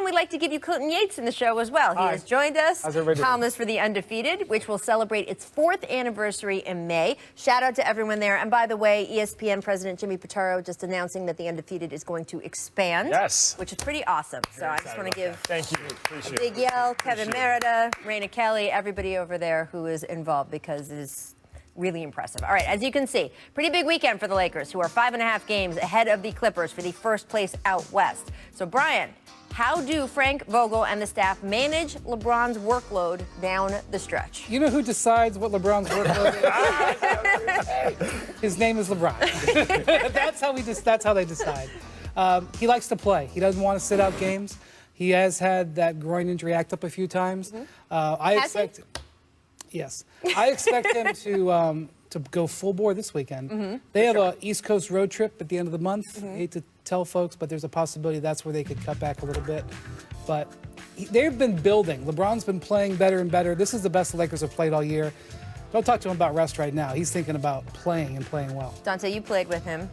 And we'd like to give you Clinton Yates in the show as well. He has joined us, columnist for The Undefeated, which will celebrate its 4th anniversary in May. Shout out to everyone there. And by the way, ESPN President Jimmy Pitaro just announcing that The Undefeated is going to expand. Yes. Which is pretty awesome. So I just want to give Thank you. Appreciate a big yell, Kevin Merida, Raina Kelly, everybody over there who is involved, because it is really impressive. All right, as you can see, pretty big weekend for the Lakers, who are 5.5 games ahead of the Clippers for the first place out west. So, Brian, how do Frank Vogel and the staff manage LeBron's workload down the stretch? You know who decides what LeBron's workload is? His name is LeBron. That's how they decide. He likes to play. He doesn't want to sit out games. He has had that groin injury act up a few times. Yes. I expect him to go full bore this weekend. They have an East Coast road trip at the end of the month. I hate to tell folks, but there's a possibility that's where they could cut back a little bit. But they've been building. LeBron's been playing better and better. This is the best the Lakers have played all year. Don't talk to him about rest right now. He's thinking about playing and playing well. Dante, you played with him.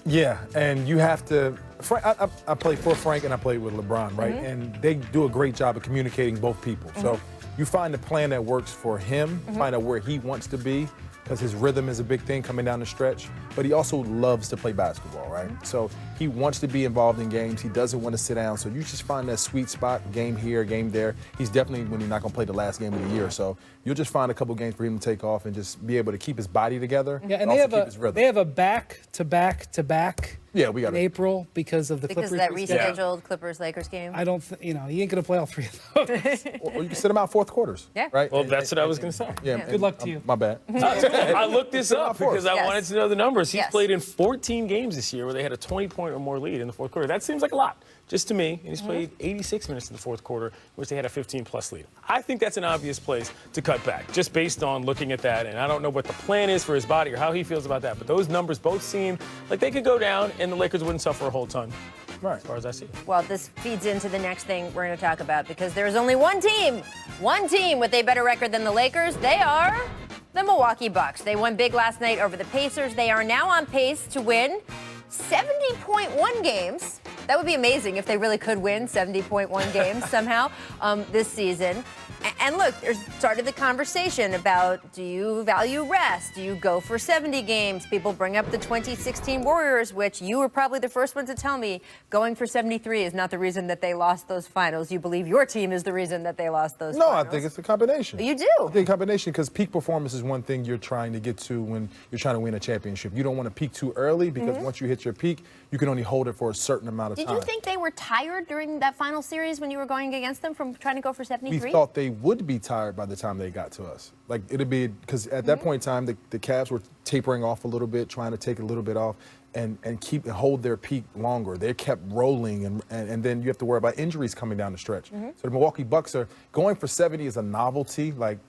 Yeah, and you have to. I played for Frank and I played with LeBron, right? And they do a great job of communicating both people. So you find a plan that works for him, find out where he wants to be, because his rhythm is a big thing coming down the stretch. But he also loves to play basketball, right? So he wants to be involved in games. He doesn't want to sit down. So you just find that sweet spot, game here, game there. He's definitely when he's not going to play the last game of the year. So you'll just find a couple games for him to take off and just be able to keep his body together. Yeah, and they have a back-to-back-to-back. Yeah, we got in April because of the Clippers. Because of that rescheduled Clippers-Lakers game? I don't he ain't going to play all 3 of those. Or you can sit him out fourth quarters. Yeah. Right? Well, that's what I was going to say. Yeah. Good luck to you. My bad. I looked this up because I wanted to know the numbers. He's played in 14 games this year where they had a 20-point or more lead in the fourth quarter. That seems like a lot, just to me. And he's played 86 minutes in the fourth quarter, in which they had a 15-plus lead. I think that's an obvious place to cut back, just based on looking at that. And I don't know what the plan is for his body or how he feels about that. But those numbers both seem like they could go down, and the Lakers wouldn't suffer a whole ton. Right. As far as I see. Well, this feeds into the next thing we're going to talk about, because there's only one team with a better record than the Lakers. They are the Milwaukee Bucks. They won big last night over the Pacers. They are now on pace to win 70.1 games. That would be amazing if they really could win 70.1 games somehow this season. And look, there's started the conversation about, do you value rest? Do you go for 70 games? People bring up the 2016 Warriors, which you were probably the first one to tell me going for 73 is not the reason that they lost those finals. You believe your team is the reason that they lost those finals. No, I think it's a combination. You do? I think a combination, because peak performance is one thing you're trying to get to when you're trying to win a championship. You don't want to peak too early, because once you hit your peak, you can only hold it for a certain amount of time. Did you think they were tired during that final series when you were going against them from trying to go for 73? We thought they would be tired by the time they got to us. Like, it'd be, because at that point in time, the Cavs were tapering off a little bit, trying to take a little bit off and hold their peak longer. They kept rolling, and then you have to worry about injuries coming down the stretch. So the Milwaukee Bucks are going for 70 is a novelty. Like,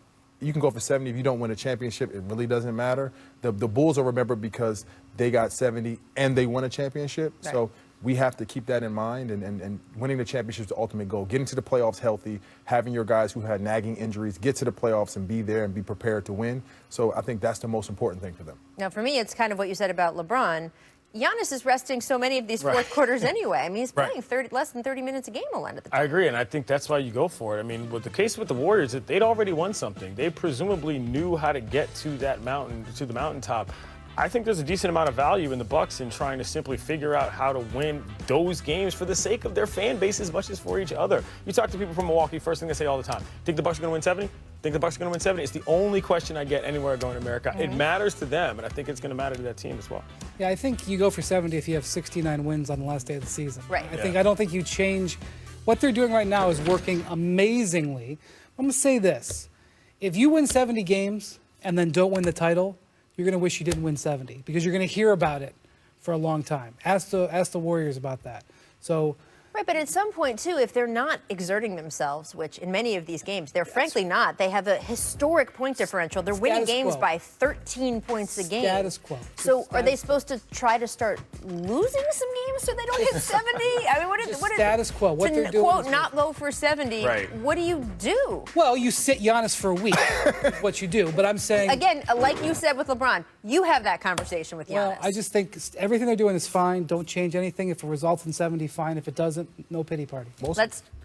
you can go for 70 if you don't win a championship. It really doesn't matter. The Bulls are remembered because they got 70 and they won a championship. Right. So we have to keep that in mind, and winning the championship is the ultimate goal. Getting to the playoffs healthy, having your guys who had nagging injuries get to the playoffs and be there and be prepared to win. So I think that's the most important thing for them. Now, for me, it's kind of what you said about LeBron. Giannis is resting so many of these fourth quarters anyway. I mean, he's playing less than 30 minutes a game a lot of the time. I agree, and I think that's why you go for it. I mean, with the case with the Warriors, they'd already won something. They presumably knew how to get to that mountain, to the mountaintop. I think there's a decent amount of value in the Bucks in trying to simply figure out how to win those games for the sake of their fan base as much as for each other. You talk to people from Milwaukee, first thing they say all the time, think the Bucks are going to win 70? Think the Bucks are going to win 70? It's the only question I get anywhere I go in America. It matters to them, and I think it's going to matter to that team as well. Yeah, I think you go for 70 if you have 69 wins on the last day of the season. Right. I don't think you change. What they're doing right now is working amazingly. I'm going to say this. If you win 70 games and then don't win the title, you're going to wish you didn't win 70, because you're going to hear about it for a long time. Ask the Warriors about that. So Right, but at some point, too, if they're not exerting themselves, which in many of these games, they're frankly not, they have a historic point differential. They're winning games by 13 points a game. Status quo. So are they supposed to try to start losing some games so they don't hit 70? I mean, what is status quo. What they're doing, quote, not go for 70, what do you do? Well, you sit Giannis for a week, is what you do. But I'm saying... Again, like you said with LeBron, you have that conversation with Giannis. Well, I just think everything they're doing is fine. Don't change anything. If it results in 70, fine. If it doesn't, no pity party.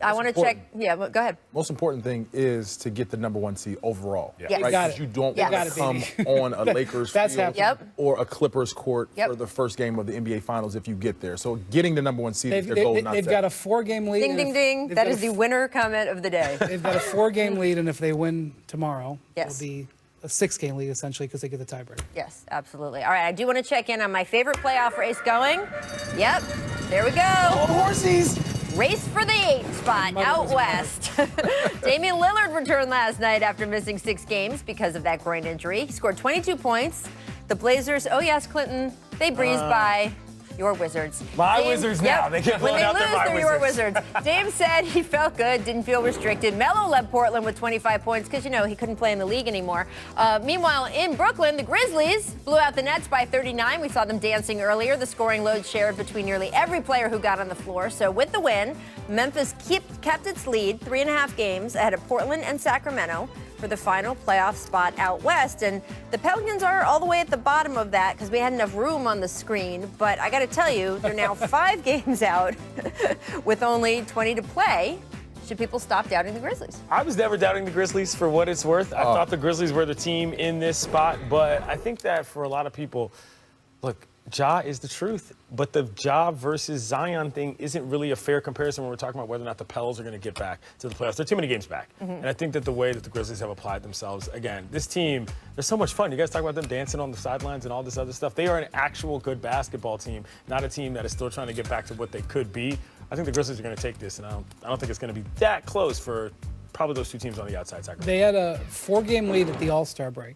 I want to check. important. Yeah, go ahead. Most important thing is to get the number 1 seed overall. Yes. Right? Got 'Cause it. you don't Yes. want to come on a Lakers That's field happening. Yep. or a Clippers court Yep. for the first game of the NBA Finals if you get there. So getting the number 1 seed is They've, their goal, they, not they've set. got a 4-game lead. Ding, and ding, if- ding. they've That got is the winner comment of the day. They've got a 4-game lead, and if they win tomorrow, Yes. it'll be a 6-game lead essentially because they get the tiebreaker. Yes, absolutely. All right, I do want to check in on my favorite playoff race going. Yep, there we go. Horsies! Race for the 8th spot out west. Damian Lillard returned last night after missing 6 games because of that groin injury. He scored 22 points. The Blazers, oh yes, Clinton, they breezed by your Wizards. My Wizards now. They get When blown they out, they're lose, my they're your Wizards. Wizards. Dame said he felt good, didn't feel restricted. Melo led Portland with 25 points because, he couldn't play in the league anymore. Meanwhile, in Brooklyn, the Grizzlies blew out the Nets by 39. We saw them dancing earlier. The scoring load shared between nearly every player who got on the floor. So with the win, Memphis kept its lead 3.5 games ahead of Portland and Sacramento for the final playoff spot out west. And the Pelicans are all the way at the bottom of that because we had enough room on the screen. But I got to tell you, they're now 5 games out with only 20 to play. Should people stop doubting the Grizzlies? I was never doubting the Grizzlies for what it's worth. I thought the Grizzlies were the team in this spot, but I think that for a lot of people, look, Ja is the truth, but the Ja versus Zion thing isn't really a fair comparison when we're talking about whether or not the Pels are going to get back to the playoffs. They're too many games back. And I think that the way that the Grizzlies have applied themselves, again, this team, they're so much fun. You guys talk about them dancing on the sidelines and all this other stuff. They are an actual good basketball team, not a team that is still trying to get back to what they could be. I think the Grizzlies are going to take this, and I don't think it's going to be that close for probably those 2 teams on the outside. They had a 4-game lead at the All-Star break.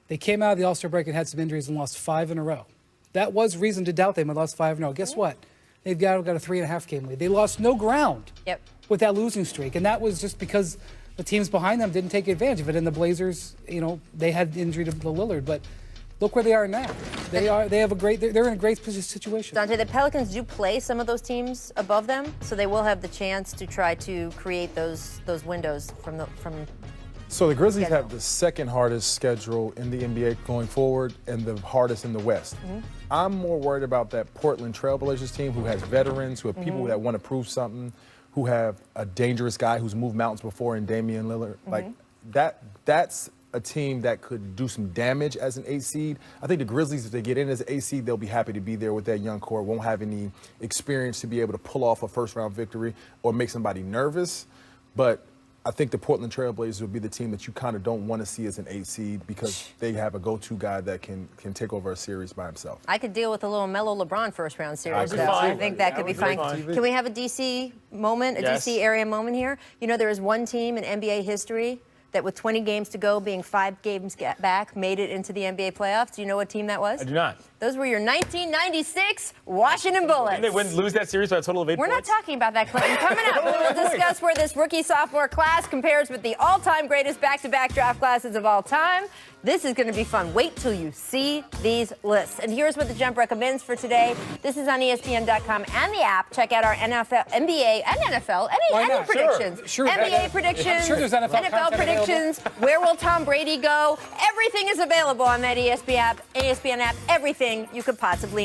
They came out of the All-Star break and had some injuries and lost 5 in a row. That was reason to doubt them. They lost 5 in a row. Guess what? They've got a 3.5-game lead. They lost no ground with that losing streak, and that was just because the teams behind them didn't take advantage of it. And the Blazers, they had injury to Lillard, but look where they are now. They're in a great situation. Dante, the Pelicans do play some of those teams above them, so they will have the chance to try to create those windows from. So the Grizzlies schedule. have the 2nd hardest schedule in the NBA going forward and the hardest in the West. I'm more worried about that Portland Trailblazers team who has veterans, who have people that want to prove something, who have a dangerous guy who's moved mountains before in Damian Lillard. Like that's a team that could do some damage as an 8 seed. I think the Grizzlies, if they get in as an 8 seed, they'll be happy to be there with that young core. Won't have any experience to be able to pull off a first-round victory or make somebody nervous. But I think the Portland Trailblazers would be the team that you kind of don't want to see as an 8 seed because they have a go-to guy that can take over a series by himself. I could deal with a little Melo LeBron first-round series, That'd though. be fine. I think that could be fine. Can we have a DC moment, a Yes. DC area moment here? There is one team in NBA history that with 20 games to go, being 5 games back, made it into the NBA playoffs. Do you know what team that was? I do not. Those were your 1996 Washington Bullets. Didn't they lose that series by a total of 8 We're not points? talking about that, Clinton. Coming up, we will discuss where this rookie-sophomore class compares with the all-time greatest back-to-back draft classes of all time. This is going to be fun. Wait till you see these lists. And here's what the Jump recommends for today. This is on ESPN.com and the app. Check out our NFL, NBA, and NFL, any predictions. Sure. NBA predictions, I'm sure there's NFL predictions. Where will Tom Brady go? Everything is available on that ESPN app. Everything you could possibly